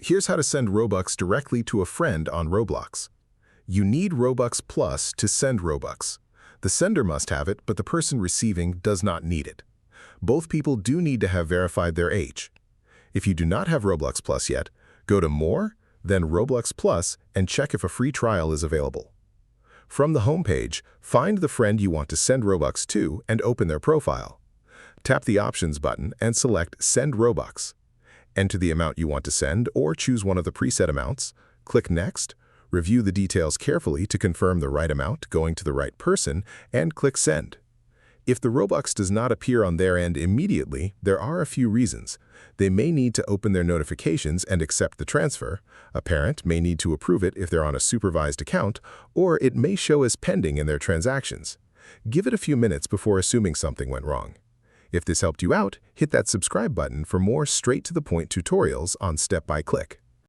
Here's how to send Robux directly to a friend on Roblox. You need Robux Plus to send Robux. The sender must have it, but the person receiving does not need it. Both people do need to have verified their age. If you do not have Roblox Plus yet, go to More, then Roblox Plus, and check if a free trial is available. From the homepage, find the friend you want to send Robux to and open their profile. Tap the Options button and select Send Robux. Enter the amount you want to send or choose one of the preset amounts. Click Next, review the details carefully to confirm the right amount going to the right person, and click Send. If the Robux does not appear on their end immediately, there are a few reasons. They may need to open their notifications and accept the transfer, a parent may need to approve it if they're on a supervised account, or it may show as pending in their transactions. Give it a few minutes before assuming something went wrong. If this helped you out, hit that subscribe button for more straight-to-the-point tutorials on step-by-click.